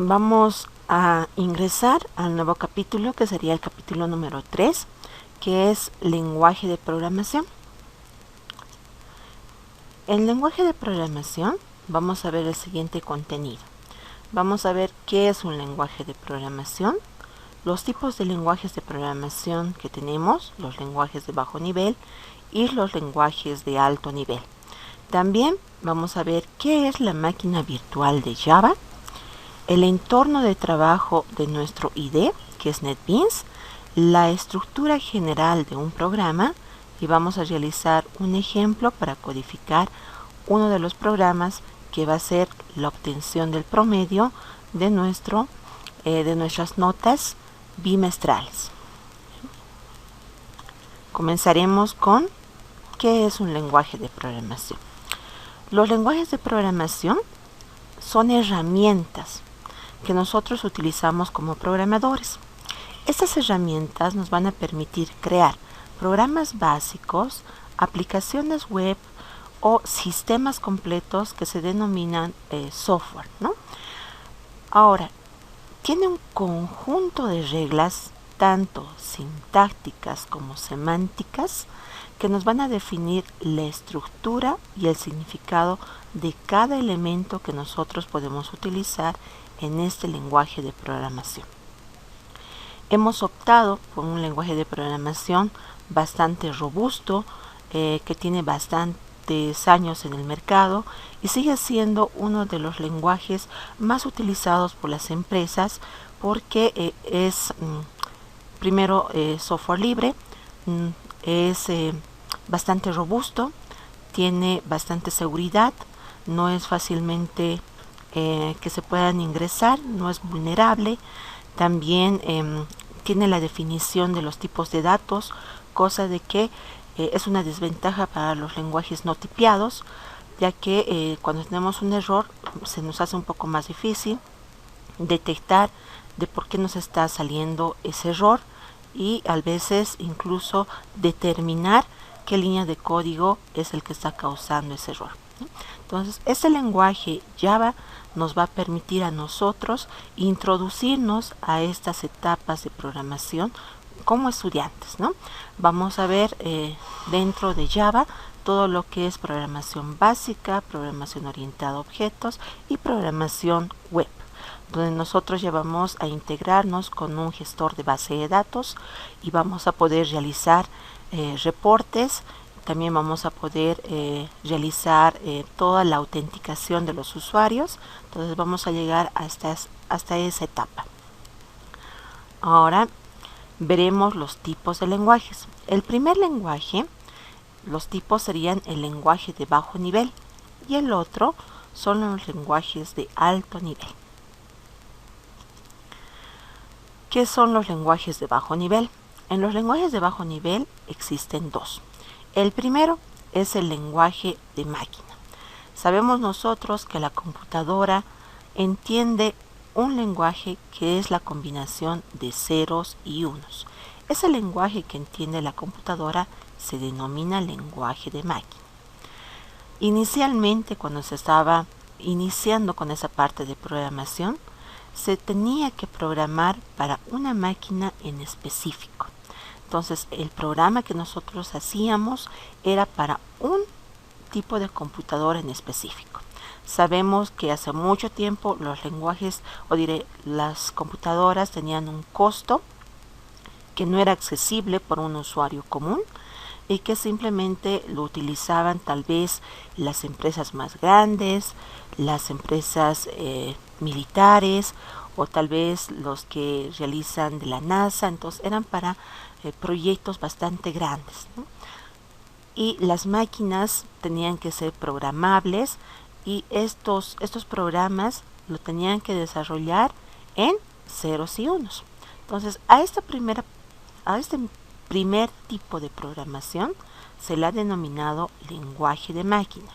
Vamos a ingresar al nuevo capítulo, que sería el capítulo número 3, que es lenguaje de programación. En lenguaje de programación vamos a ver el siguiente contenido. Vamos a ver qué es un lenguaje de programación, los tipos de lenguajes de programación que tenemos, los lenguajes de bajo nivel y los lenguajes de alto nivel. También vamos a ver qué es la máquina virtual de Java, el entorno de trabajo de nuestro IDE, que es NetBeans, la estructura general de un programa, y vamos a realizar un ejemplo para codificar uno de los programas que va a ser la obtención del promedio de nuestras notas bimestrales. Comenzaremos con ¿qué es un lenguaje de programación? Los lenguajes de programación son herramientas que nosotros utilizamos como programadores. Estas herramientas nos van a permitir crear programas básicos, aplicaciones web o sistemas completos que se denominan software, ¿no? Ahora, tiene un conjunto de reglas, tanto sintácticas como semánticas, que nos van a definir la estructura y el significado de cada elemento que nosotros podemos utilizar en este lenguaje de programación. Hemos optado por un lenguaje de programación bastante robusto, que tiene bastantes años en el mercado y sigue siendo uno de los lenguajes más utilizados por las empresas porque es primero software libre, es bastante robusto, tiene bastante seguridad, no es fácilmente que se puedan ingresar, no es vulnerable. También tiene la definición de los tipos de datos, cosa de que es una desventaja para los lenguajes no tipiados, ya que cuando tenemos un error se nos hace un poco más difícil detectar de por qué nos está saliendo ese error y a veces incluso determinar qué línea de código es el que está causando ese error. Entonces, este lenguaje Java nos va a permitir a nosotros introducirnos a estas etapas de programación como estudiantes, ¿no? Vamos a ver dentro de Java todo lo que es programación básica, programación orientada a objetos y programación web, donde nosotros ya vamos a integrarnos con un gestor de base de datos y vamos a poder realizar reportes. También vamos a poder realizar toda la autenticación de los usuarios. Entonces vamos a llegar hasta esa etapa. Ahora veremos los tipos de lenguajes. El primer lenguaje, los tipos serían el lenguaje de bajo nivel y el otro son los lenguajes de alto nivel. ¿Qué son los lenguajes de bajo nivel? En los lenguajes de bajo nivel existen dos. El primero es el lenguaje de máquina. Sabemos nosotros que la computadora entiende un lenguaje que es la combinación de ceros y unos. Ese lenguaje que entiende la computadora se denomina lenguaje de máquina. Inicialmente, cuando se estaba iniciando con esa parte de programación, se tenía que programar para una máquina en específico. Entonces, el programa que nosotros hacíamos era para un tipo de computadora en específico. Sabemos que hace mucho tiempo los lenguajes, las computadoras tenían un costo que no era accesible por un usuario común y que simplemente lo utilizaban tal vez las empresas más grandes, las empresas militares o tal vez los que realizan de la NASA. Entonces eran para proyectos bastante grandes, ¿no? Y las máquinas tenían que ser programables y estos programas lo tenían que desarrollar en ceros y unos. Entonces a este primer tipo de programación se le ha denominado lenguaje de máquina.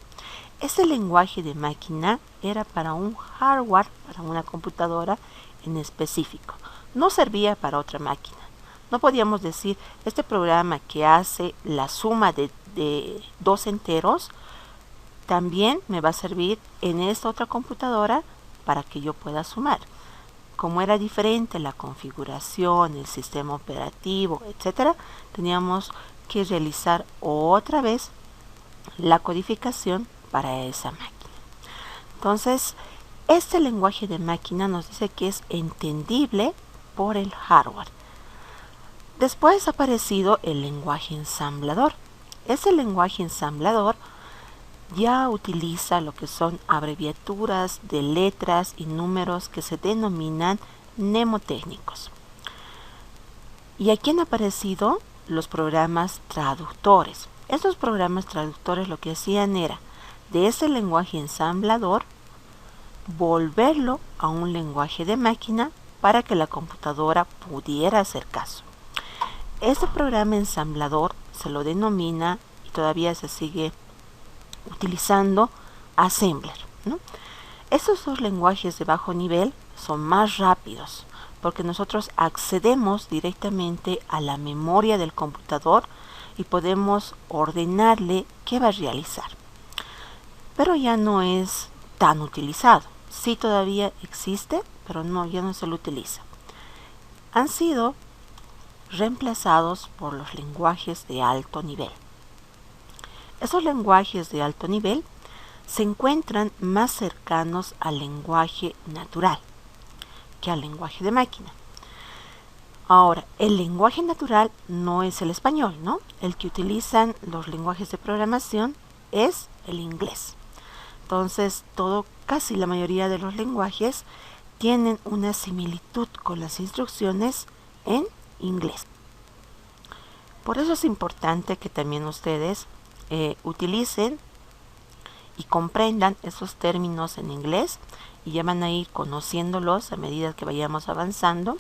Este lenguaje de máquina era para un hardware, para una computadora en específico. No servía para otra máquina. No podíamos decir, este programa que hace la suma de dos enteros, también me va a servir en esta otra computadora para que yo pueda sumar. como era diferente la configuración, el sistema operativo, etcétera, teníamos que realizar otra vez la codificación para esa máquina. Entonces, este lenguaje de máquina nos dice que es entendible por el hardware. Después ha aparecido el lenguaje ensamblador. Ese lenguaje ensamblador ya utiliza lo que son abreviaturas de letras y números que se denominan mnemotécnicos. Y aquí han aparecido los programas traductores. Estos programas traductores lo que hacían era, de ese lenguaje ensamblador, volverlo a un lenguaje de máquina para que la computadora pudiera hacer caso. Este programa ensamblador se lo denomina, y todavía se sigue utilizando, assembler, ¿no? Estos dos lenguajes de bajo nivel son más rápidos porque nosotros accedemos directamente a la memoria del computador y podemos ordenarle qué va a realizar. Pero ya no es tan utilizado. Sí, todavía existe, pero ya no se lo utiliza. Han sido reemplazados por los lenguajes de alto nivel. Esos lenguajes de alto nivel se encuentran más cercanos al lenguaje natural que al lenguaje de máquina. Ahora, el lenguaje natural no es el español, ¿no? El que utilizan los lenguajes de programación es el inglés. Entonces, casi la mayoría de los lenguajes tienen una similitud con las instrucciones en inglés. Por eso es importante que también ustedes utilicen y comprendan esos términos en inglés, y ya van a ir conociéndolos a medida que vayamos avanzando,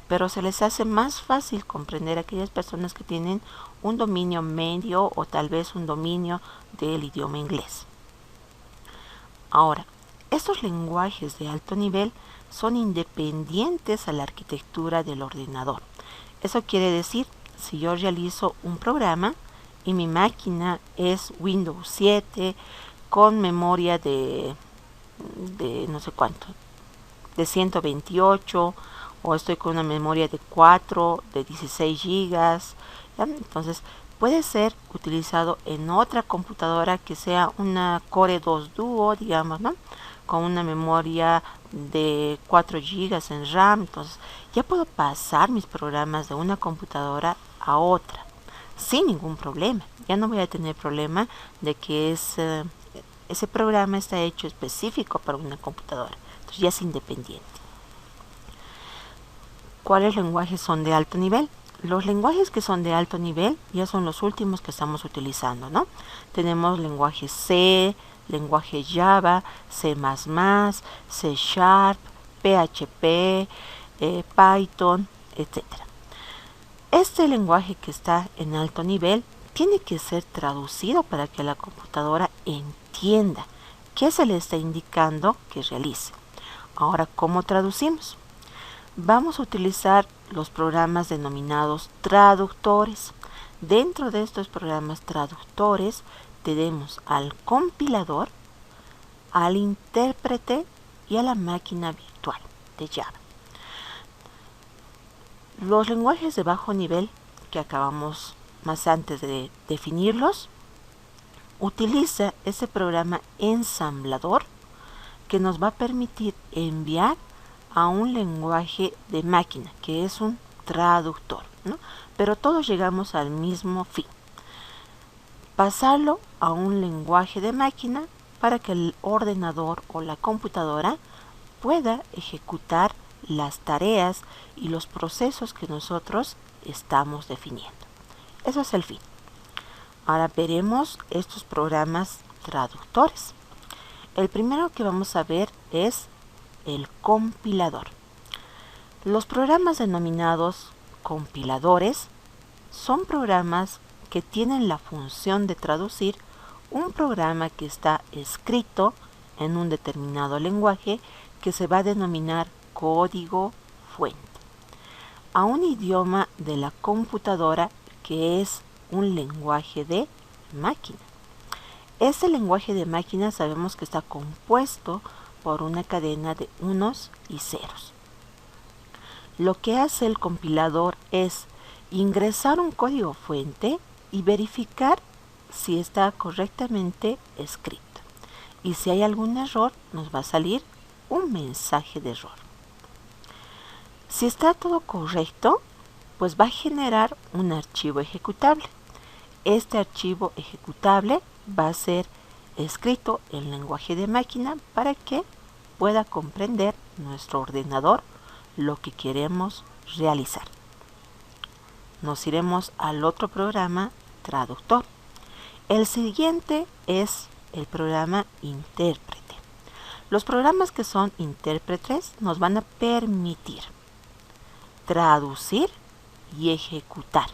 pero se les hace más fácil comprender a aquellas personas que tienen un dominio medio o tal vez un dominio del idioma inglés. Ahora, estos lenguajes de alto nivel son independientes a la arquitectura del ordenador. Eso quiere decir, si yo realizo un programa y mi máquina es Windows 7 con memoria de no sé cuánto, de 128, o estoy con una memoria de 4, de 16 gigas, ¿ya? Entonces puede ser utilizado en otra computadora que sea una Core 2 Duo, digamos, ¿no? Con una memoria de 4 gigas en RAM. Entonces ya puedo pasar mis programas de una computadora a otra sin ningún problema. Ya no voy a tener problema de que ese programa está hecho específico para una computadora. Entonces ya es independiente. ¿Cuáles lenguajes son de alto nivel? Los lenguajes que son de alto nivel ya son los últimos que estamos utilizando, ¿no? Tenemos lenguaje C, lenguaje Java, C++, C#, PHP, Python, etc. Este lenguaje que está en alto nivel tiene que ser traducido para que la computadora entienda qué se le está indicando que realice. Ahora, ¿cómo traducimos? Vamos a utilizar los programas denominados traductores. Dentro de estos programas traductores tenemos al compilador, al intérprete y a la máquina virtual de Java. Los lenguajes de bajo nivel, que acabamos más antes de definirlos, utiliza ese programa ensamblador que nos va a permitir enviar a un lenguaje de máquina, que es un traductor, ¿no? Pero todos llegamos al mismo fin: pasarlo a un lenguaje de máquina para que el ordenador o la computadora pueda ejecutar las tareas y los procesos que nosotros estamos definiendo. Eso es el fin. Ahora veremos estos programas traductores. El primero que vamos a ver es el compilador. Los programas denominados compiladores son programas que tienen la función de traducir un programa que está escrito en un determinado lenguaje que se va a denominar código fuente a un idioma de la computadora que es un lenguaje de máquina. Este lenguaje de máquina sabemos que está compuesto por una cadena de unos y ceros. lo que hace el compilador es ingresar un código fuente y verificar si está correctamente escrito. Y si hay algún error, nos va a salir un mensaje de error. Si está todo correcto, pues va a generar un archivo ejecutable. Este archivo ejecutable va a ser escrito en lenguaje de máquina para que pueda comprender nuestro ordenador lo que queremos realizar. Nos iremos al otro programa, traductor. El siguiente es el programa intérprete. Los programas que son intérpretes nos van a permitir traducir y ejecutar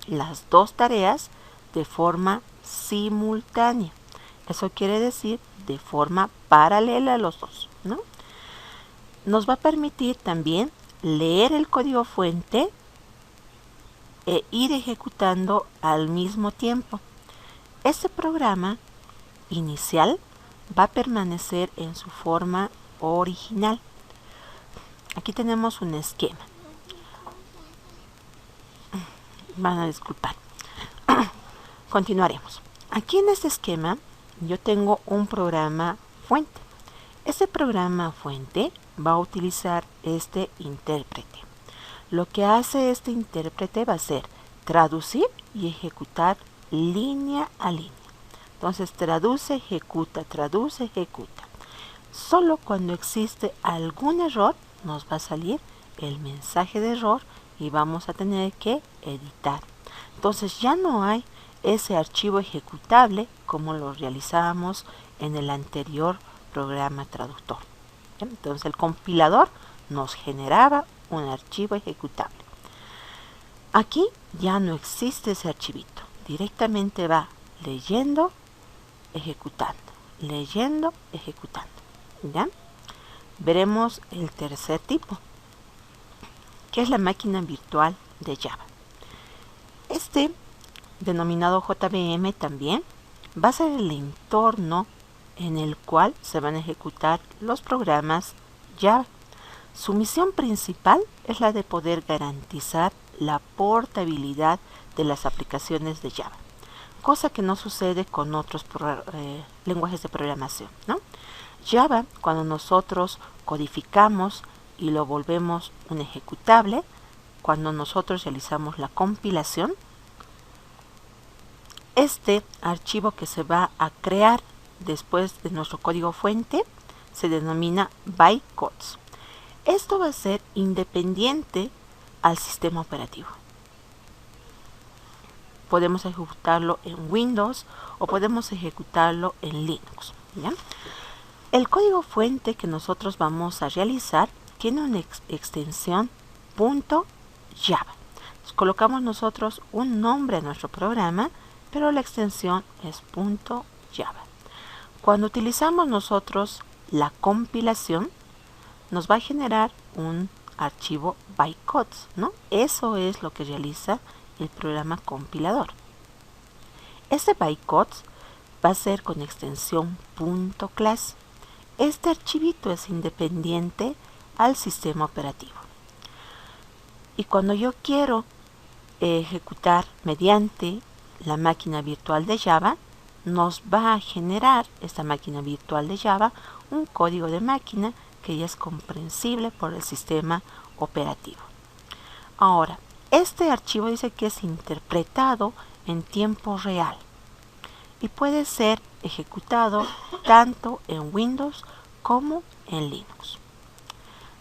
las dos tareas de forma simultánea. Eso quiere decir de forma paralela a los dos, ¿no? Nos va a permitir también leer el código fuente e ir ejecutando al mismo tiempo. Este programa inicial va a permanecer en su forma original. Aquí tenemos un esquema. Van a disculpar. Continuaremos. Aquí en este esquema yo tengo un programa fuente. Este programa fuente va a utilizar este intérprete. Lo que hace este intérprete va a ser traducir y ejecutar línea a línea. Entonces traduce, ejecuta, traduce, ejecuta. Solo cuando existe algún error nos va a salir el mensaje de error y vamos a tener que editar. Entonces ya no hay ese archivo ejecutable como lo realizábamos en el anterior programa traductor. Entonces el compilador nos generaba un archivo ejecutable. Aquí ya no existe ese archivito. Directamente va leyendo, ejecutando, leyendo, ejecutando. ¿Ya? Veremos el tercer tipo, que es la máquina virtual de Java. Este, denominado JVM también, va a ser el entorno en el cual se van a ejecutar los programas Java. Su misión principal es la de poder garantizar la portabilidad de las aplicaciones de Java, cosa que no sucede con otros lenguajes de programación, ¿no? Java, cuando nosotros codificamos y lo volvemos un ejecutable, cuando nosotros realizamos la compilación, este archivo que se va a crear después de nuestro código fuente se denomina bytecodes. Esto va a ser independiente al sistema operativo. Podemos ejecutarlo en Windows o podemos ejecutarlo en Linux, ¿ya? El código fuente que nosotros vamos a realizar tiene una extensión .java. Entonces, colocamos nosotros un nombre a nuestro programa, pero la extensión es .java. Cuando utilizamos nosotros la compilación, nos va a generar un archivo bytecodes, ¿no? Eso es lo que realiza el programa compilador. Este bytecodes va a ser con extensión .class. Este archivito es independiente al sistema operativo. Y cuando yo quiero ejecutar mediante la máquina virtual de Java, nos va a generar esta máquina virtual de Java un código de máquina que ya es comprensible por el sistema operativo. Ahora, este archivo dice que es interpretado en tiempo real y puede ser ejecutado tanto en Windows como en Linux.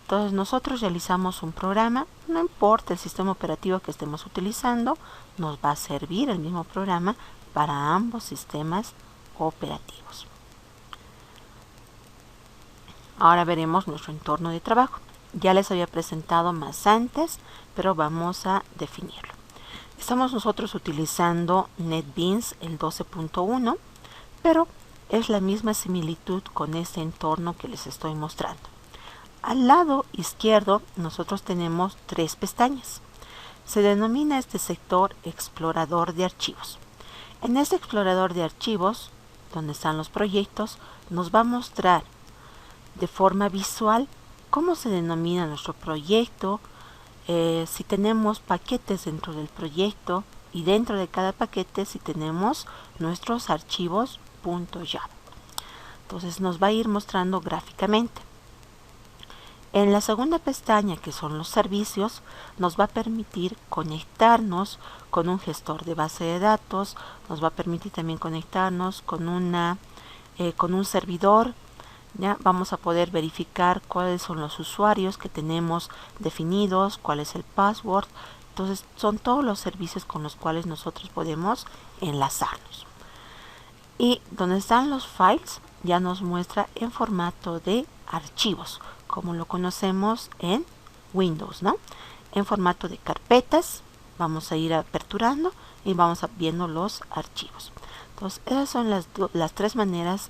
Entonces nosotros realizamos un programa, no importa el sistema operativo que estemos utilizando, nos va a servir el mismo programa para ambos sistemas operativos. Ahora veremos nuestro entorno de trabajo. Ya les había presentado más antes, pero vamos a definirlo. Estamos nosotros utilizando NetBeans el 12.1, pero es la misma similitud con este entorno que les estoy mostrando. Al lado izquierdo nosotros tenemos 3 pestañas. Se denomina este sector explorador de archivos. En este explorador de archivos, donde están los proyectos, nos va a mostrar de forma visual cómo se denomina nuestro proyecto, si tenemos paquetes dentro del proyecto y dentro de cada paquete si tenemos nuestros archivos .java. Entonces nos va a ir mostrando gráficamente. En la segunda pestaña, que son los servicios, nos va a permitir conectarnos con un gestor de base de datos, nos va a permitir también conectarnos con un servidor. ¿Ya? Vamos a poder verificar cuáles son los usuarios que tenemos definidos, cuál es el password. Entonces son todos los servicios con los cuales nosotros podemos enlazarnos. Y donde están los files ya nos muestra en formato de archivos, como lo conocemos en Windows, ¿no? En formato de carpetas, vamos a ir aperturando y vamos viendo los archivos. Entonces esas son las tres maneras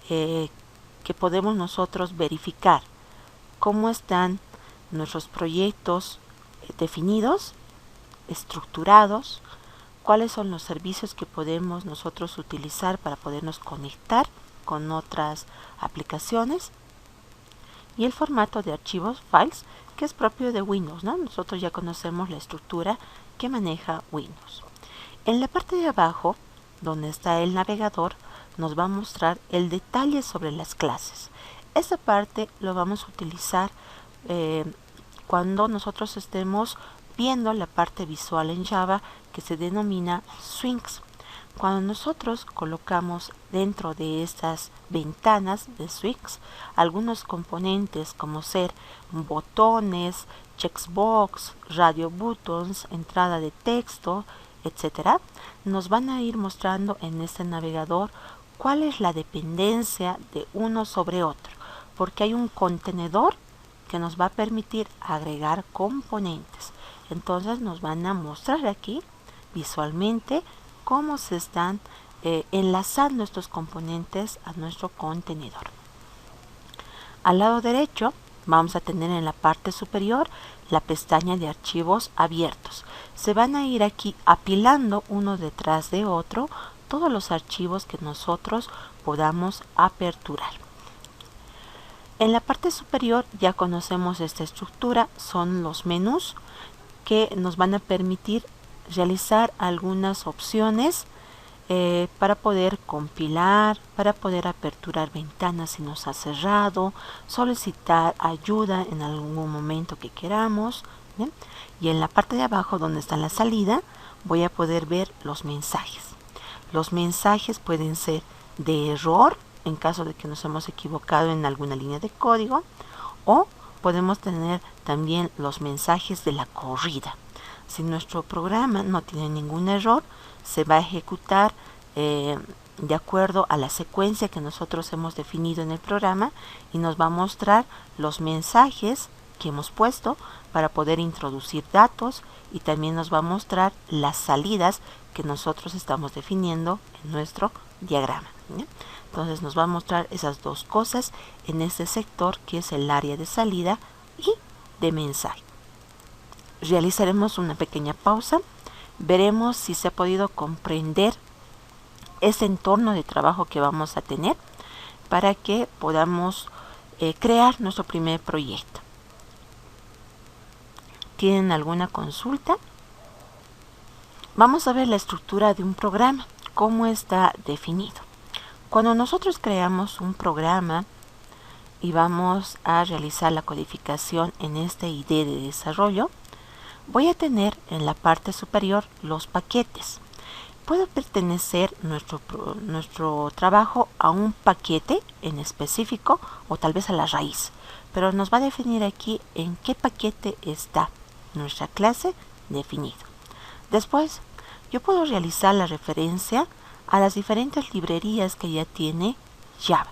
que podemos nosotros verificar cómo están nuestros proyectos definidos, estructurados, cuáles son los servicios que podemos nosotros utilizar para podernos conectar con otras aplicaciones, y el formato de archivos files, que es propio de Windows, ¿no? Nosotros ya conocemos la estructura que maneja Windows. En la parte de abajo, donde está el navegador, nos va a mostrar el detalle sobre las clases. Esta parte lo vamos a utilizar cuando nosotros estemos viendo la parte visual en Java, que se denomina swings. Cuando nosotros colocamos dentro de estas ventanas de swings algunos componentes como ser botones, checkbox, radio buttons, entrada de texto, etcétera, nos van a ir mostrando en este navegador cuál es la dependencia de uno sobre otro, porque hay un contenedor que nos va a permitir agregar componentes. Entonces nos van a mostrar aquí visualmente cómo se están enlazando estos componentes a nuestro contenedor. Al lado derecho vamos a tener en la parte superior la pestaña de archivos abiertos. Se van a ir aquí apilando uno detrás de otro todos los archivos que nosotros podamos aperturar. En la parte superior ya conocemos esta estructura, son los menús que nos van a permitir realizar algunas opciones para poder compilar, para poder aperturar ventanas si nos ha cerrado, solicitar ayuda en algún momento que queramos. ¿Bien? Y en la parte de abajo donde está la salida voy a poder ver los mensajes. Los mensajes pueden ser de error en caso de que nos hemos equivocado en alguna línea de código, o podemos tener también los mensajes de la corrida. Si nuestro programa no tiene ningún error, se va a ejecutar de acuerdo a la secuencia que nosotros hemos definido en el programa, y nos va a mostrar los mensajes que hemos puesto para poder introducir datos, y también nos va a mostrar las salidas que nosotros estamos definiendo en nuestro diagrama. ¿Sí? Entonces nos va a mostrar esas dos cosas en este sector, que es el área de salida y de mensaje. Realizaremos una pequeña pausa, veremos si se ha podido comprender ese entorno de trabajo que vamos a tener para que podamos crear nuestro primer proyecto. ¿Tienen alguna consulta? Vamos a ver la estructura de un programa, cómo está definido. Cuando nosotros creamos un programa y vamos a realizar la codificación en este ID de desarrollo, voy a tener en la parte superior los paquetes. Puede pertenecer nuestro trabajo a un paquete en específico, o tal vez a la raíz, pero nos va a definir aquí en qué paquete está nuestra clase definido. Después yo puedo realizar la referencia a las diferentes librerías que ya tiene Java.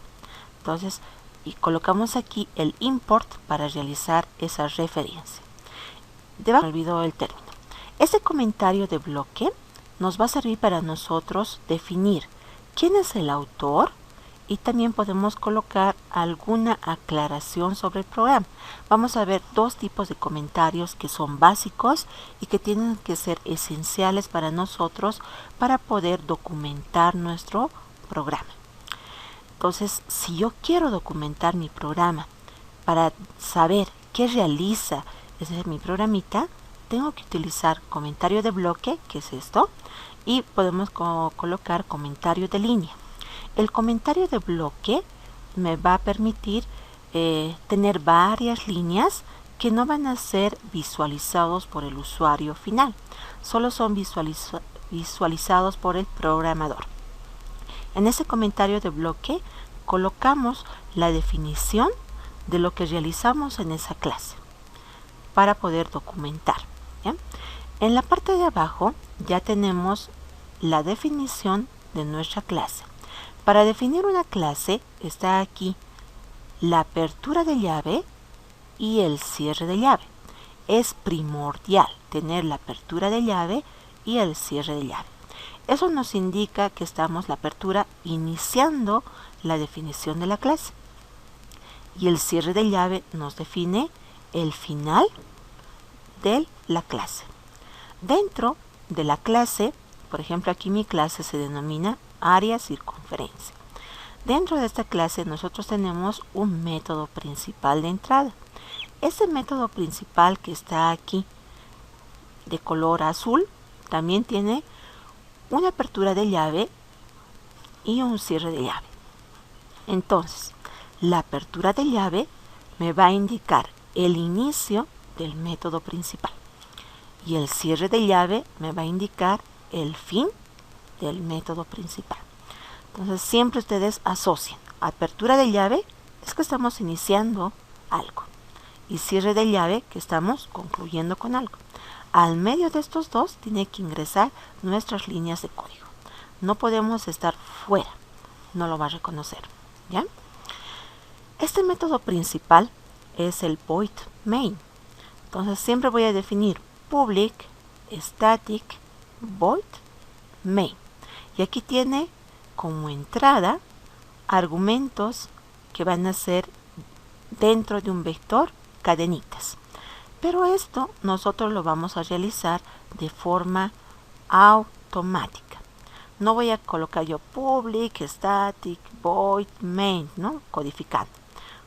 Entonces, y colocamos aquí el import para realizar esa referencia. Me olvidó el término. Este comentario de bloque nos va a servir para nosotros definir quién es el autor, y también podemos colocar alguna aclaración sobre el programa. Vamos a ver dos tipos de comentarios que son básicos y que tienen que ser esenciales para nosotros para poder documentar nuestro programa. Entonces, si yo quiero documentar mi programa para saber qué realiza mi programita, tengo que utilizar comentario de bloque, que es esto, y podemos colocar comentario de línea. El comentario de bloque me va a permitir tener varias líneas que no van a ser visualizados por el usuario final, solo son visualizados por el programador. En ese comentario de bloque colocamos la definición de lo que realizamos en esa clase para poder documentar, ¿ya? En la parte de abajo ya tenemos la definición de nuestra clase. Para definir una clase está aquí la apertura de llave y el cierre de llave. Es primordial tener la apertura de llave y el cierre de llave. Eso nos indica que estamos la apertura iniciando la definición de la clase. Y el cierre de llave nos define el final de la clase. Dentro de la clase, por ejemplo, aquí mi clase se denomina área circunferencia. Dentro de esta clase nosotros tenemos un método principal de entrada. Ese método principal que está aquí de color azul también tiene una apertura de llave y un cierre de llave. Entonces, la apertura de llave me va a indicar el inicio del método principal y el cierre de llave me va a indicar el fin del método principal. Entonces siempre ustedes asocian apertura de llave, es que estamos iniciando algo, y cierre de llave, que estamos concluyendo con algo. Al medio de estos dos tiene que ingresar nuestras líneas de código. No podemos estar fuera, no lo va a reconocer, ¿ya? Este método principal es el void main. Entonces siempre voy a definir public static void main. Y aquí tiene como entrada argumentos que van a ser dentro de un vector cadenitas. Pero esto nosotros lo vamos a realizar de forma automática. No voy a colocar yo public static void main, ¿no? Codificando.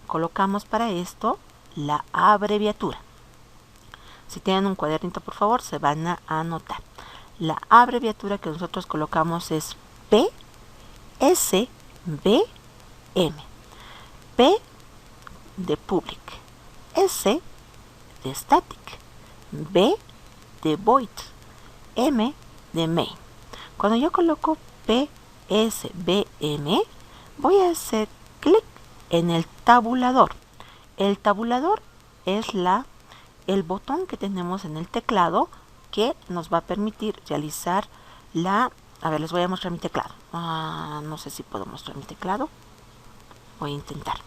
Colocamos para esto la abreviatura. Si tienen un cuadernito, por favor, se van a anotar. La abreviatura que nosotros colocamos es PSBM. P de public, S de static, B de void, M de main. Cuando yo coloco PSBM, voy a hacer clic en el tabulador. El tabulador es el botón que tenemos en el teclado que nos va a permitir realizar a ver, les voy a mostrar mi teclado. No sé si puedo mostrar mi teclado. Voy a intentar.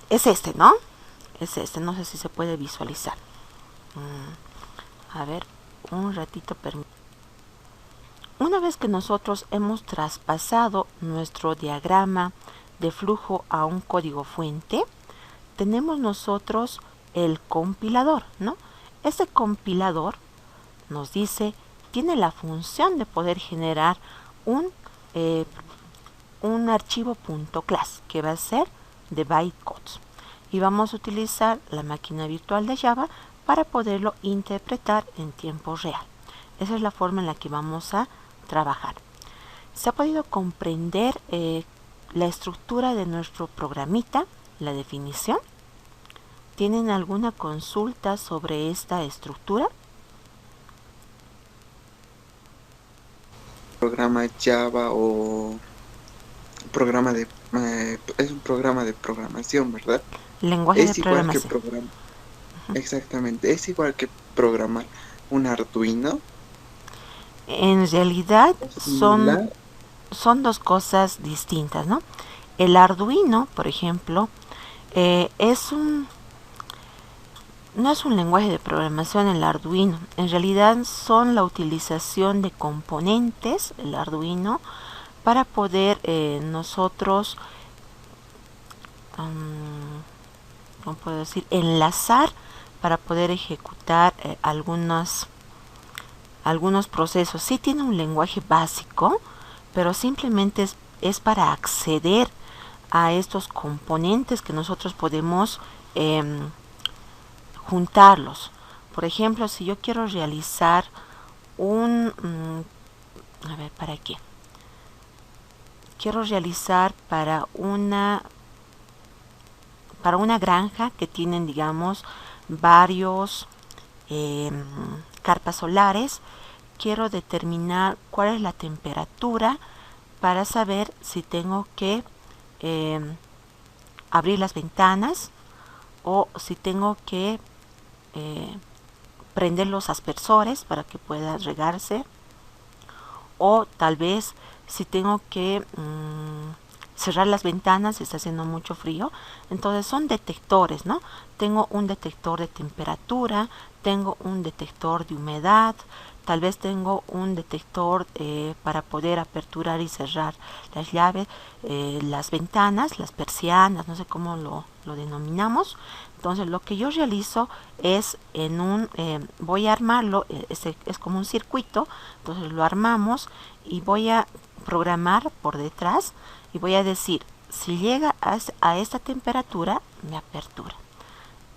Es este, ¿no? Es este, no sé si se puede visualizar. A ver, un ratito. Una vez que nosotros hemos traspasado nuestro diagrama de flujo a un código fuente, tenemos nosotros el compilador, ¿no? Este compilador nos dice, tiene la función de poder generar un archivo .class que va a ser de bytecodes, y vamos a utilizar la máquina virtual de Java para poderlo interpretar en tiempo real. Esa es la forma en la que vamos a trabajar. Se ha podido comprender la estructura de nuestro programita, la definición. ¿Tienen alguna consulta sobre esta estructura? Programa Java o programa de es un programa de programación, ¿verdad? Lenguaje Es de igual que programación. exactamente, es igual que programar un Arduino. En realidad Similar. son dos cosas distintas, ¿no? El Arduino, por ejemplo, no es un lenguaje de programación el Arduino. En realidad son la utilización de componentes, el Arduino, para poder nosotros, ¿cómo puedo decir? Enlazar para poder ejecutar algunos procesos. Sí tiene un lenguaje básico, pero simplemente es para acceder a estos componentes que nosotros podemos juntarlos. Por ejemplo, si yo quiero realizar a ver, ¿para qué? Quiero realizar para una granja que tienen, digamos, varios carpas solares. Quiero determinar cuál es la temperatura para saber si tengo que abrir las ventanas o si tengo que prender los aspersores para que pueda regarse, o tal vez si tengo que cerrar las ventanas si está haciendo mucho frío. Entonces son detectores, ¿no? Tengo un detector de temperatura, tengo un detector de humedad, tal vez tengo un detector para poder aperturar y cerrar las llaves, las ventanas, las persianas, no sé cómo lo denominamos. Entonces lo que yo realizo es voy a armarlo, es como un circuito, entonces lo armamos y voy a programar por detrás y voy a decir, si llega a esta temperatura, me apertura.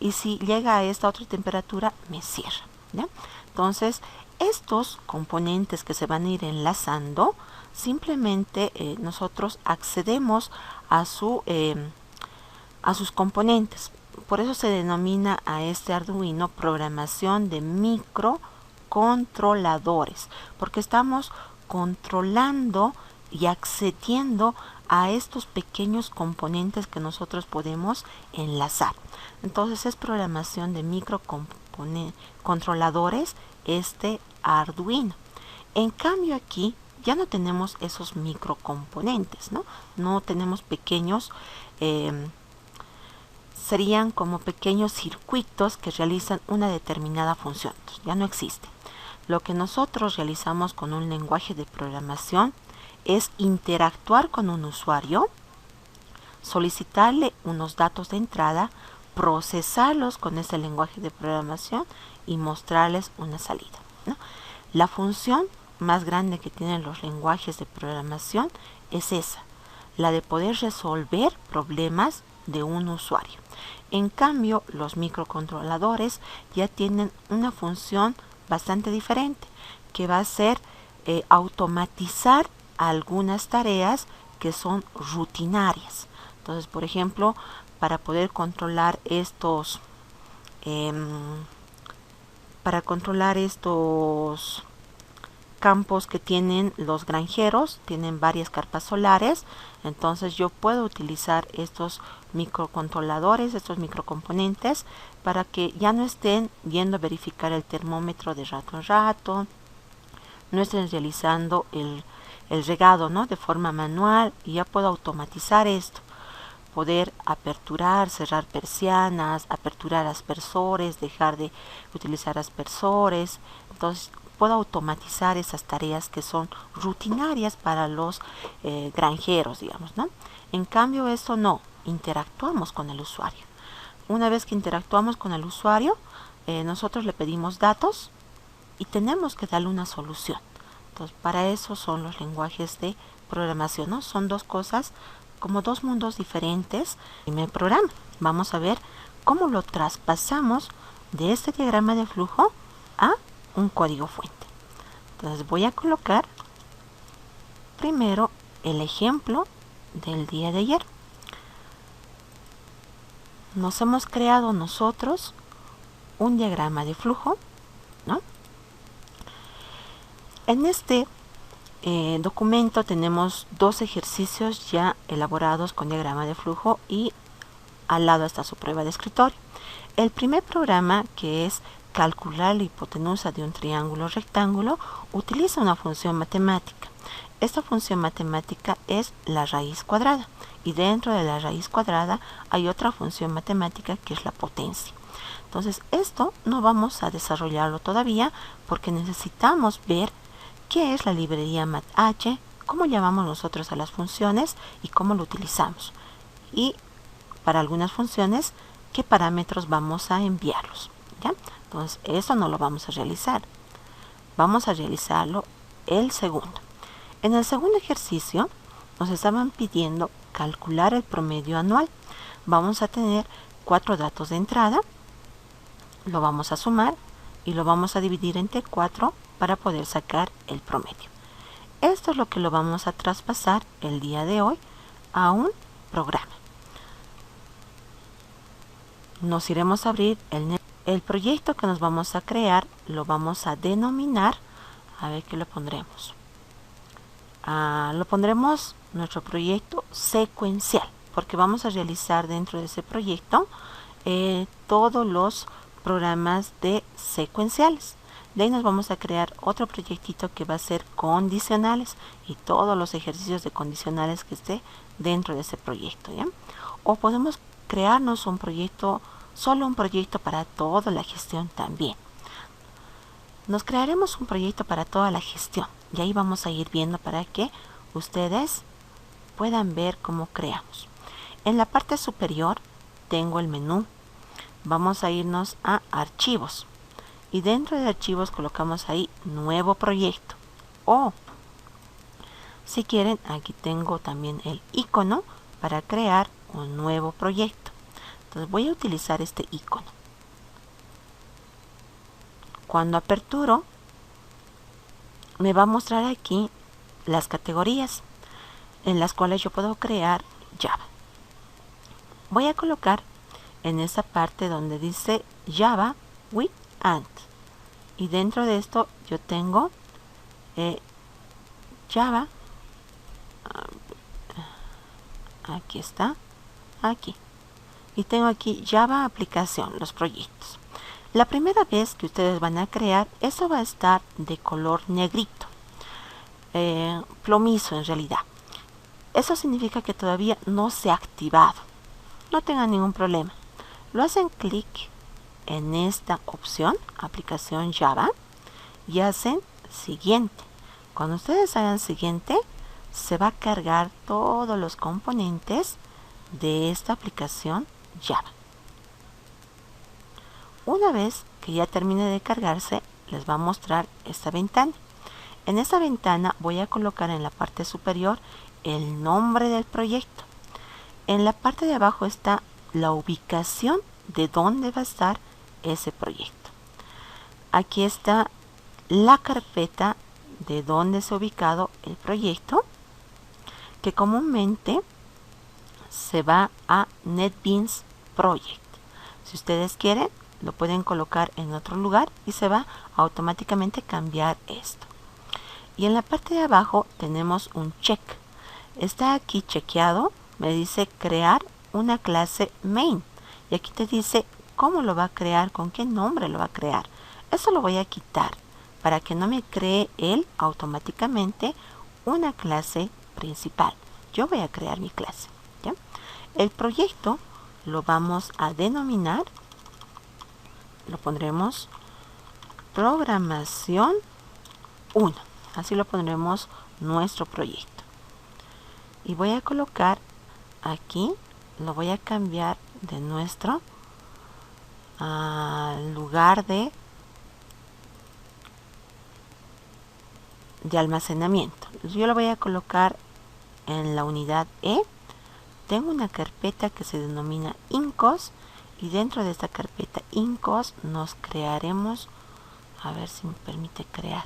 Y si llega a esta otra temperatura, me cierra, ¿ya? Entonces, estos componentes que se van a ir enlazando, simplemente nosotros accedemos a sus componentes. Por eso se denomina a este Arduino programación de microcontroladores, porque estamos controlando y accediendo a estos pequeños componentes que nosotros podemos enlazar. Entonces es programación de microcontroladores este Arduino. En cambio aquí ya no tenemos esos microcomponentes, ¿no? No tenemos pequeños, serían como pequeños circuitos que realizan una determinada función. Entonces, ya no existe. Lo que nosotros realizamos con un lenguaje de programación es interactuar con un usuario, solicitarle unos datos de entrada, procesarlos con ese lenguaje de programación y mostrarles una salida, ¿no? La función más grande que tienen los lenguajes de programación es esa, la de poder resolver problemas de un usuario. En cambio, los microcontroladores ya tienen una función bastante diferente, que va a ser automatizar algunas tareas que son rutinarias. Entonces, por ejemplo, para poder controlar estos campos que tienen los granjeros, tienen varias carpas solares, entonces yo puedo utilizar estos microcontroladores, estos microcomponentes, para que ya no estén yendo a verificar el termómetro de rato en rato, no estén realizando el regado, ¿no?, de forma manual, y ya puedo automatizar esto, poder aperturar, cerrar persianas, aperturar aspersores, dejar de utilizar aspersores. Entonces puedo automatizar esas tareas que son rutinarias para los granjeros, digamos, ¿no? En cambio, eso no, interactuamos con el usuario. Una vez que interactuamos con el usuario, nosotros le pedimos datos y tenemos que darle una solución. Entonces, para eso son los lenguajes de programación, ¿no? Son dos cosas, como dos mundos diferentes en el programa. Vamos a ver cómo lo traspasamos de este diagrama de flujo a un código fuente. Entonces voy a colocar primero el ejemplo del día de ayer. Nos hemos creado nosotros un diagrama de flujo, ¿no? En este documento tenemos dos ejercicios ya elaborados con diagrama de flujo y al lado está su prueba de escritorio. El primer programa, que es calcular la hipotenusa de un triángulo rectángulo, utiliza una función matemática. Esta función matemática es la raíz cuadrada, y dentro de la raíz cuadrada hay otra función matemática que es la potencia. Entonces esto no vamos a desarrollarlo todavía porque necesitamos ver qué es la librería MathH, cómo llamamos nosotros a las funciones y cómo lo utilizamos. Y para algunas funciones, qué parámetros vamos a enviarlos, ¿ya? Entonces, eso no lo vamos a realizar. Vamos a realizarlo el segundo. En el segundo ejercicio, nos estaban pidiendo calcular el promedio anual. Vamos a tener 4 datos de entrada, lo vamos a sumar y lo vamos a dividir entre 4 para poder sacar el promedio. Esto es lo que lo vamos a traspasar el día de hoy a un programa. Nos iremos a abrir el proyecto que nos vamos a crear, lo vamos a denominar, a ver qué lo pondremos. Lo pondremos nuestro proyecto secuencial, porque vamos a realizar dentro de ese proyecto todos los programas de secuenciales. De ahí nos vamos a crear otro proyectito que va a ser condicionales y todos los ejercicios de condicionales que esté dentro de ese proyecto, ¿ya? O podemos crearnos un proyecto, solo un proyecto para toda la gestión también. Nos crearemos un proyecto para toda la gestión y ahí vamos a ir viendo para que ustedes puedan ver cómo creamos. En la parte superior tengo el menú. Vamos a irnos a archivos y dentro de archivos colocamos ahí nuevo proyecto, o si quieren aquí tengo también el icono para crear un nuevo proyecto. Entonces voy a utilizar este icono. Cuando aperturo me va a mostrar aquí las categorías en las cuales yo puedo crear Java. Voy a colocar en esa parte donde dice Java with and, y dentro de esto yo tengo Java, aquí está, aquí, y tengo aquí Java aplicación, los proyectos. La primera vez que ustedes van a crear, eso va a estar de color negrito, plomizo en realidad. Eso significa que todavía no se ha activado. No tengan ningún problema. Lo hacen clic en esta opción, aplicación Java, y hacen siguiente. Cuando ustedes hagan siguiente, se va a cargar todos los componentes de esta aplicación Java. Una vez que ya termine de cargarse, les va a mostrar esta ventana. En esta ventana voy a colocar en la parte superior el nombre del proyecto. En la parte de abajo está la ubicación de dónde va a estar ese proyecto. Aquí está la carpeta de dónde se ha ubicado el proyecto, que comúnmente se va a NetBeans Project. Si ustedes quieren, lo pueden colocar en otro lugar y se va a automáticamente cambiar esto. Y en la parte de abajo tenemos un check. Está aquí chequeado, me dice crear una clase main. Y aquí te dice cómo lo va a crear, con qué nombre lo va a crear. Eso lo voy a quitar para que no me cree él automáticamente una clase principal. Yo voy a crear mi clase, ¿ya? El proyecto lo vamos a denominar, lo pondremos programación 1. Así lo pondremos nuestro proyecto. Y voy a colocar aquí, lo voy a cambiar de nuestro lugar de almacenamiento. Yo lo voy a colocar en la unidad E. Tengo una carpeta que se denomina Incos y dentro de esta carpeta Incos nos crearemos, a ver si me permite crear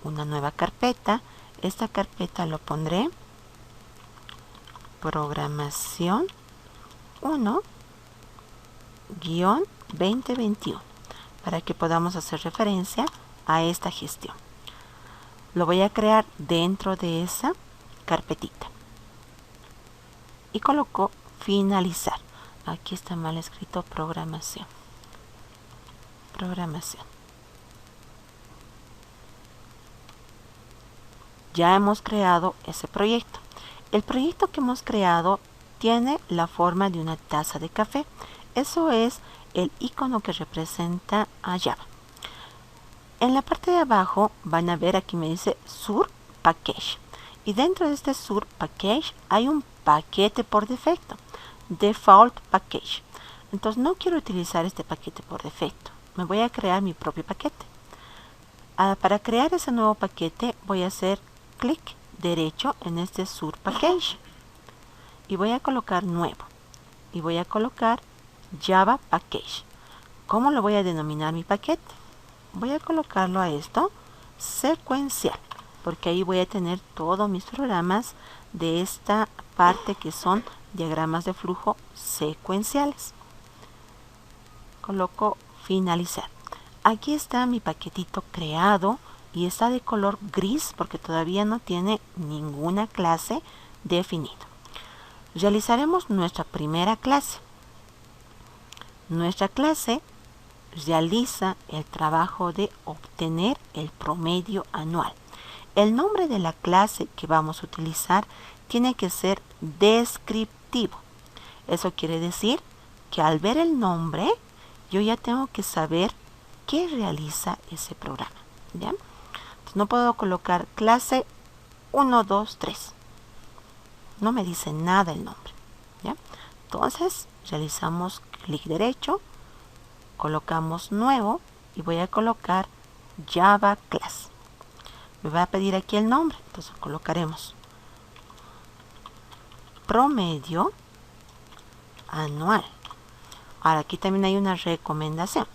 una nueva carpeta. Esta carpeta lo pondré programación 1-2021 para que podamos hacer referencia a esta gestión. Lo voy a crear dentro de esa carpetita y coloco finalizar. Aquí está mal escrito programación. Ya hemos creado ese proyecto. El proyecto que hemos creado tiene la forma de una taza de café. Eso es el icono que representa a Java. En la parte de abajo van a ver, aquí me dice Sur Package. Y dentro de este Sur Package hay un paquete por defecto, Default Package. Entonces no quiero utilizar este paquete por defecto. Me voy a crear mi propio paquete. Para crear ese nuevo paquete voy a hacer clic derecho en este Sur Package y voy a colocar nuevo y voy a colocar Java Package. ¿Cómo lo voy a denominar mi paquete? Voy a colocarlo a esto secuencial, porque ahí voy a tener todos mis programas de esta parte que son diagramas de flujo secuenciales. Coloco finalizar. Aquí está mi paquetito creado y está de color gris porque todavía no tiene ninguna clase definida. Realizaremos nuestra primera clase. Nuestra clase realiza el trabajo de obtener el promedio anual. El nombre de la clase que vamos a utilizar tiene que ser descriptivo. Eso quiere decir que al ver el nombre, yo ya tengo que saber qué realiza ese programa. ¿Ya? Entonces, no puedo colocar clase 1, 2, 3. No me dice nada el nombre. ¿Ya? Entonces, realizamos clic derecho, colocamos nuevo y voy a colocar Java Class. Me va a pedir aquí el nombre, entonces colocaremos promedio anual. Ahora aquí también hay una recomendación.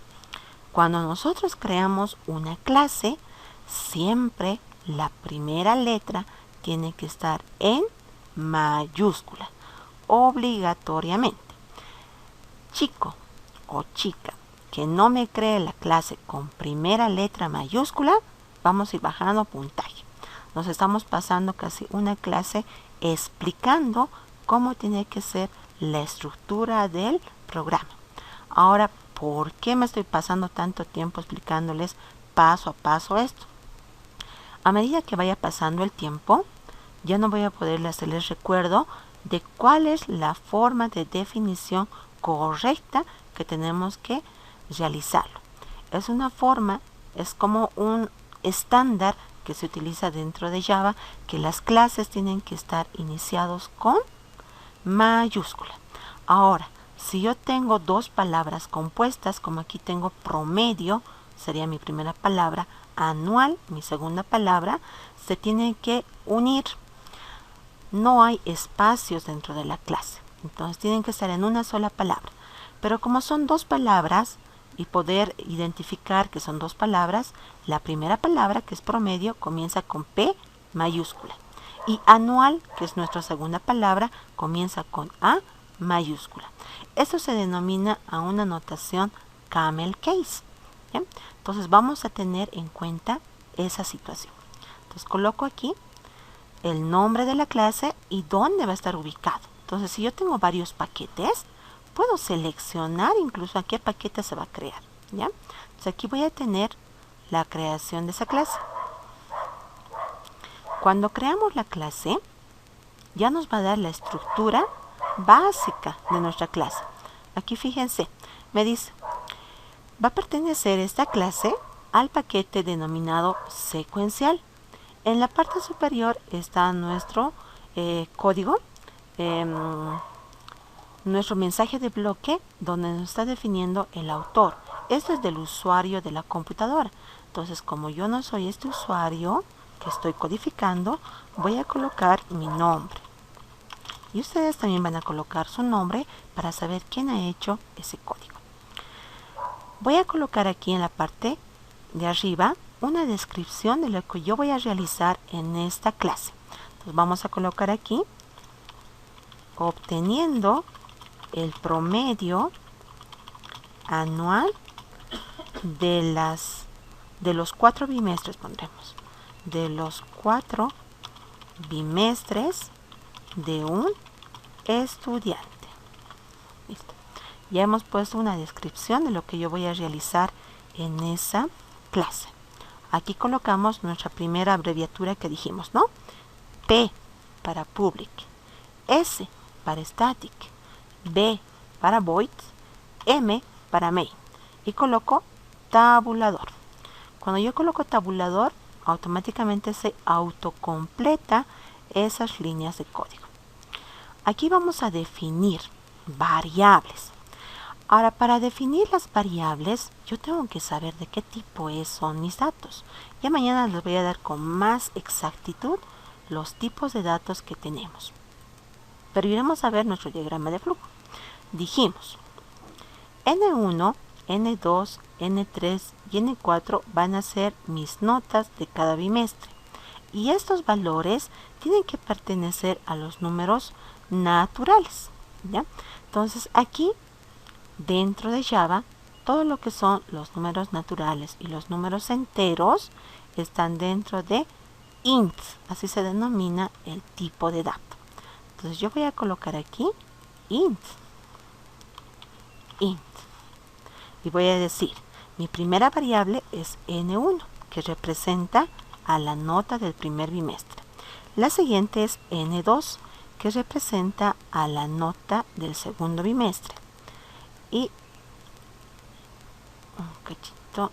Cuando nosotros creamos una clase, siempre la primera letra tiene que estar en mayúscula, obligatoriamente. Chico o chica que no me cree la clase con primera letra mayúscula, vamos a ir bajando puntaje. Nos estamos pasando casi una clase explicando cómo tiene que ser la estructura del programa. Ahora, ¿por qué me estoy pasando tanto tiempo explicándoles paso a paso esto? A medida que vaya pasando el tiempo, ya no voy a poder hacerles recuerdo de cuál es la forma de definición correcta que tenemos que realizarlo. Es una forma, es como un estándar que se utiliza dentro de Java, que las clases tienen que estar iniciados con mayúscula. Ahora, si yo tengo dos palabras compuestas, como aquí tengo promedio, sería mi primera palabra, anual, mi segunda palabra, se tienen que unir. No hay espacios dentro de la clase, entonces tienen que estar en una sola palabra. Pero como son dos palabras y poder identificar que son dos palabras, la primera palabra, que es promedio, comienza con P mayúscula. Y anual, que es nuestra segunda palabra, comienza con A mayúscula. Esto se denomina a una notación camel case. ¿Bien? Entonces vamos a tener en cuenta esa situación. Entonces coloco aquí el nombre de la clase y dónde va a estar ubicado. Entonces, si yo tengo varios paquetes, puedo seleccionar incluso a qué paquete se va a crear. ¿Ya? Entonces aquí voy a tener la creación de esa clase. Cuando creamos la clase, ya nos va a dar la estructura básica de nuestra clase. Aquí fíjense, me dice, va a pertenecer esta clase al paquete denominado secuencial. En la parte superior está nuestro código, nuestro mensaje de bloque, donde nos está definiendo el autor. Esto es del usuario de la computadora. Entonces, como yo no soy este usuario que estoy codificando, voy a colocar mi nombre. Y ustedes también van a colocar su nombre para saber quién ha hecho ese código. Voy a colocar aquí en la parte de arriba una descripción de lo que yo voy a realizar en esta clase. Entonces vamos a colocar aquí obteniendo el promedio anual de los 4 bimestres, pondremos, de los 4 bimestres de un estudiante. Listo. Ya hemos puesto una descripción de lo que yo voy a realizar en esa clase. Aquí colocamos nuestra primera abreviatura que dijimos, ¿no? P para public, S para static, B para void, M para main. Y coloco tabulador. Cuando yo coloco tabulador, automáticamente se autocompleta esas líneas de código. Aquí vamos a definir variables. Ahora, para definir las variables, yo tengo que saber de qué tipo son mis datos. Ya mañana les voy a dar con más exactitud los tipos de datos que tenemos. Pero iremos a ver nuestro diagrama de flujo. Dijimos, N1, N2, N3 y N4 van a ser mis notas de cada bimestre. Y estos valores tienen que pertenecer a los números naturales, ¿ya? Entonces aquí, dentro de Java, todo lo que son los números naturales y los números enteros están dentro de int, así se denomina el tipo de dato. Entonces yo voy a colocar aquí int. Y voy a decir, mi primera variable es N1, que representa a la nota del primer bimestre. La siguiente es N2, que representa a la nota del segundo bimestre. Y un cachito,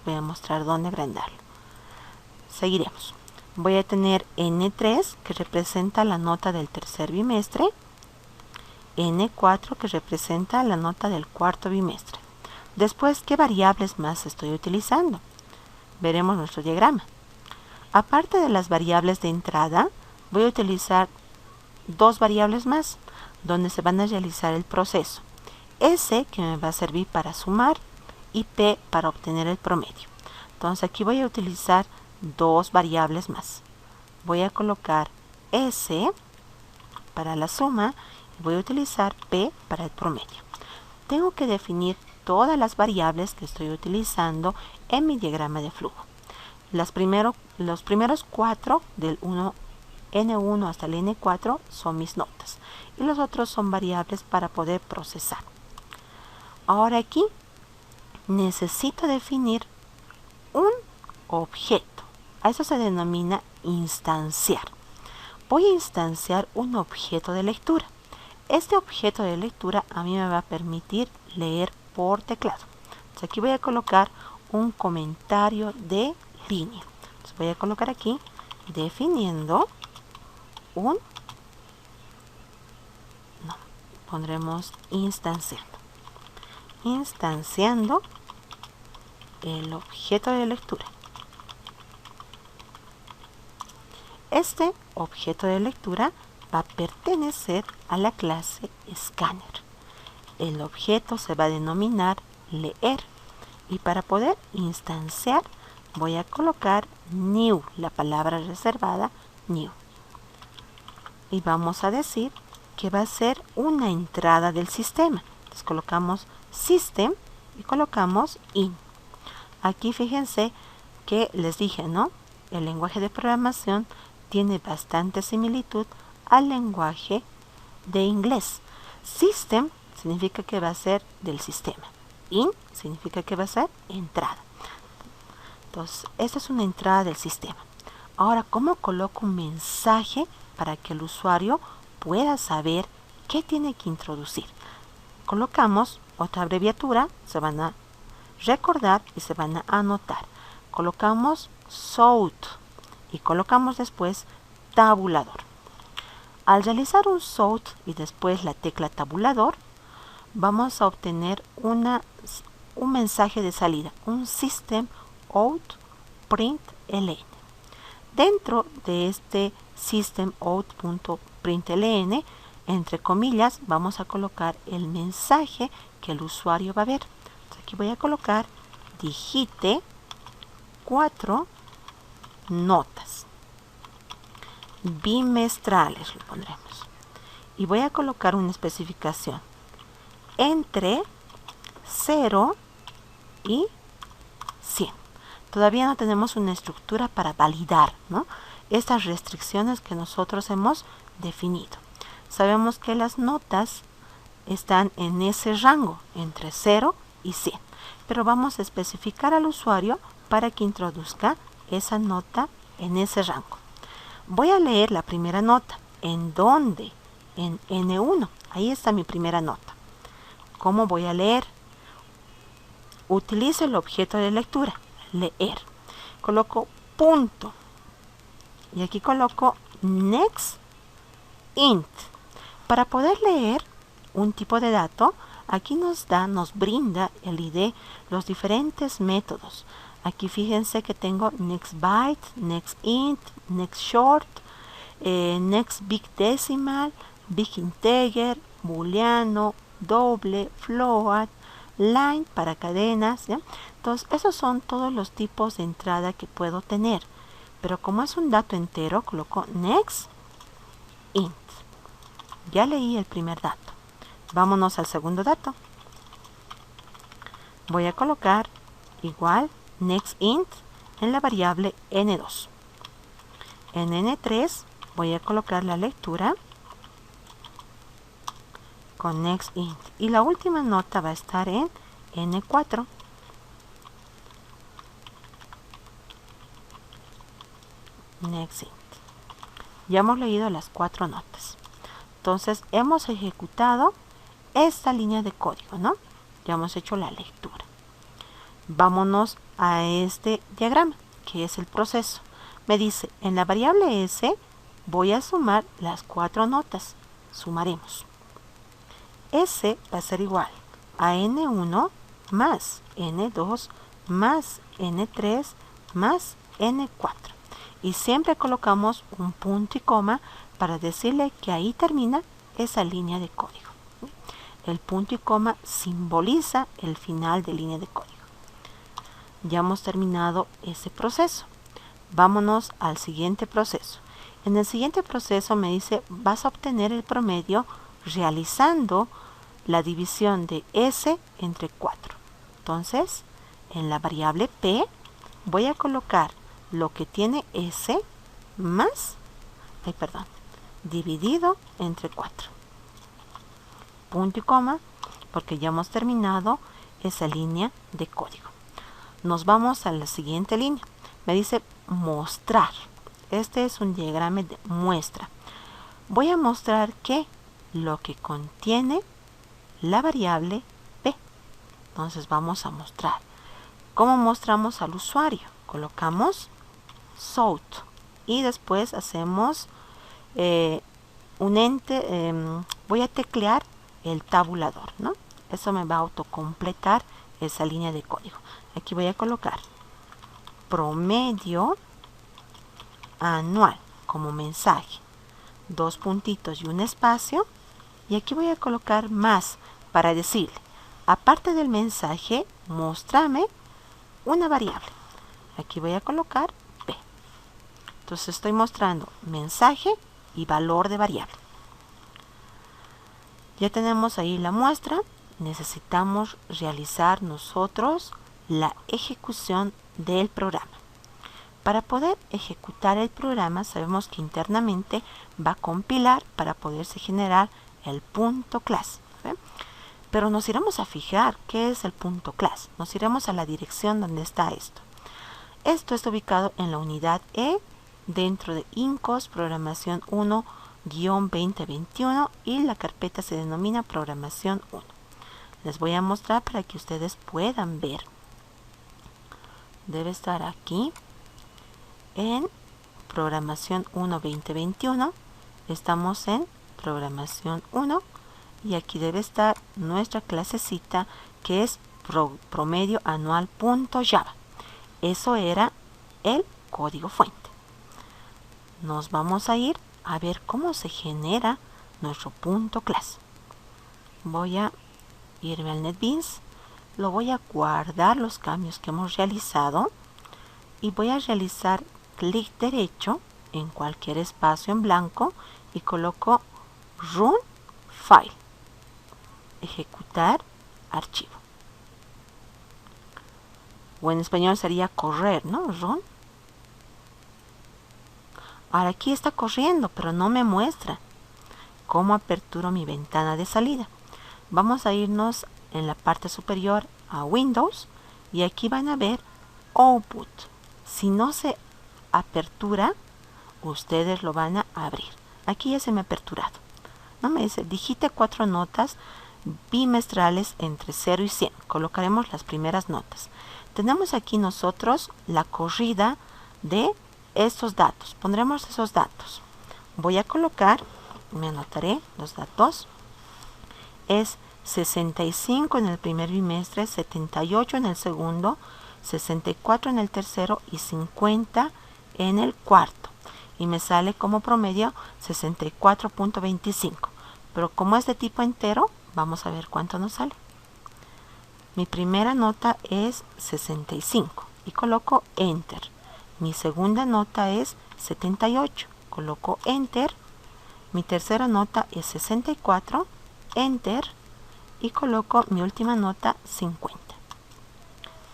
voy a mostrar dónde agrandarlo. Seguiremos. Voy a tener N3, que representa la nota del tercer bimestre. N4, que representa la nota del cuarto bimestre. Después, ¿qué variables más estoy utilizando? Veremos nuestro diagrama. Aparte de las variables de entrada, voy a utilizar dos variables más, donde se van a realizar el proceso. S, que me va a servir para sumar, y P para obtener el promedio. Entonces aquí voy a utilizar dos variables más. Voy a colocar S para la suma y voy a utilizar P para el promedio. Tengo que definir todas las variables que estoy utilizando en mi diagrama de flujo. Los primeros 4 del N1 hasta el N4 son mis notas y los otros son variables para poder procesar. Ahora aquí necesito definir un objeto. A eso se denomina instanciar. Voy a instanciar un objeto de lectura. Este objeto de lectura a mí me va a permitir leer por teclado. Entonces aquí voy a colocar un comentario de línea. Entonces voy a colocar aquí definiendo pondremos instanciando el objeto de lectura. Este objeto de lectura va a pertenecer a la clase Scanner. El objeto se va a denominar leer y para poder instanciar voy a colocar new, la palabra reservada new. Y vamos a decir que va a ser una entrada del sistema. Entonces colocamos system y colocamos in. Aquí fíjense que les dije, ¿no? El lenguaje de programación tiene bastante similitud al lenguaje de inglés. System significa que va a ser del sistema. In significa que va a ser entrada. Entonces, esta es una entrada del sistema. Ahora, ¿cómo coloco un mensaje para que el usuario pueda saber qué tiene que introducir? Colocamos otra abreviatura, se van a recordar y se van a anotar. Colocamos sort y colocamos después tabulador. Al realizar un sort y después la tecla tabulador, vamos a obtener un mensaje de salida, un system out println. Dentro de este system out.println, entre comillas, vamos a colocar el mensaje que el usuario va a ver. Entonces aquí voy a colocar digite 4 notas bimestrales, lo pondremos. Y voy a colocar una especificación entre 0 y 100. Todavía no tenemos una estructura para validar, ¿no?, estas restricciones que nosotros hemos definido. Sabemos que las notas están en ese rango, entre 0 y 100. Pero vamos a especificar al usuario para que introduzca esa nota en ese rango. Voy a leer la primera nota. ¿En dónde? En N1. Ahí está mi primera nota. ¿Cómo voy a leer? Utilizo el objeto de lectura, leer. Coloco punto. Y aquí coloco next int. Para poder leer un tipo de dato, aquí nos brinda el ID, los diferentes métodos. Aquí fíjense que tengo next byte, next int, next short. next big decimal, big integer, booleano, doble, float, line para cadenas, ¿ya? Entonces esos son todos los tipos de entrada que puedo tener, pero como es un dato entero, coloco next int. Ya leí el primer dato. Vámonos al segundo dato. Voy a colocar igual next int en la variable n2. En n3 voy a colocar la lectura con next int. Y la última nota va a estar en n4. Next int. Ya hemos leído las 4 notas. Entonces hemos ejecutado esta línea de código, ¿no? Ya hemos hecho la lectura. Vámonos a este diagrama, que es el proceso. Me dice, en la variable s voy a sumar las 4 notas. Sumaremos. S va a ser igual a n1 más n2 más n3 más n4. Y siempre colocamos un punto y coma para decirle que ahí termina esa línea de código. El punto y coma simboliza el final de línea de código. Ya hemos terminado ese proceso. Vámonos al siguiente proceso. En el siguiente proceso me dice, vas a obtener el promedio realizando la división de s entre 4. Entonces, en la variable p voy a colocar lo que tiene s más, dividido entre 4. Punto y coma, porque ya hemos terminado esa línea de código. Nos vamos a la siguiente línea. Me dice mostrar. Este es un diagrama de muestra. Voy a mostrar que lo que contiene la variable p. Entonces vamos a mostrar. ¿Cómo mostramos al usuario? Colocamos south y después hacemos un ente. Voy a teclear el tabulador, ¿no? Eso me va a autocompletar esa línea de código. Aquí voy a colocar promedio anual como mensaje, 2 puntitos y un espacio, y aquí voy a colocar más para decirle, aparte del mensaje, muéstrame una variable. Aquí voy a colocar p. Entonces estoy mostrando mensaje y valor de variable. Ya tenemos ahí la muestra. Necesitamos realizar nosotros la ejecución del programa. Para poder ejecutar el programa, sabemos que internamente va a compilar para poderse generar el punto class. ¿Sí? Pero nos iremos a fijar qué es el punto class. Nos iremos a la dirección donde está esto. Esto está ubicado en la unidad E dentro de INCOS Programación 1-2021 y la carpeta se denomina Programación 1. Les voy a mostrar para que ustedes puedan ver. Debe estar aquí en Programación 1-2021. Estamos en Programación 1 y aquí debe estar nuestra clasecita que es promedio anual.java. Eso era el código fuente. Nos vamos a ir a ver cómo se genera nuestro punto class. Voy a irme al NetBeans, lo voy a guardar los cambios que hemos realizado y voy a realizar clic derecho en cualquier espacio en blanco y coloco Run File, ejecutar archivo. O en español sería correr, ¿no? Run. Ahora aquí está corriendo, pero no me muestra cómo aperturo mi ventana de salida. Vamos a irnos en la parte superior a Windows y aquí van a ver Output. Si no se apertura, ustedes lo van a abrir. Aquí ya se me ha aperturado. No me dice, digite 4 notas bimestrales entre 0 y 100. Colocaremos las primeras notas. Tenemos aquí nosotros la corrida de estos datos. Pondremos esos datos. Voy a colocar, me anotaré los datos. Es 65 en el primer bimestre, 78 en el segundo, 64 en el tercero y 50 en el cuarto. y me sale como promedio 64.25. Pero como es de tipo entero, vamos a ver cuánto nos sale. Mi primera nota es 65 y coloco Enter. Mi segunda nota es 78, coloco Enter. Mi tercera nota es 64, Enter, y coloco mi última nota 50.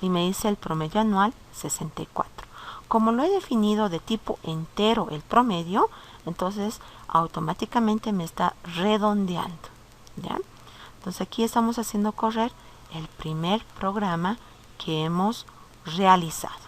Y me dice el promedio anual 64. Como lo he definido de tipo entero el promedio, entonces automáticamente me está redondeando, ¿ya? Entonces aquí estamos haciendo correr el primer programa que hemos realizado.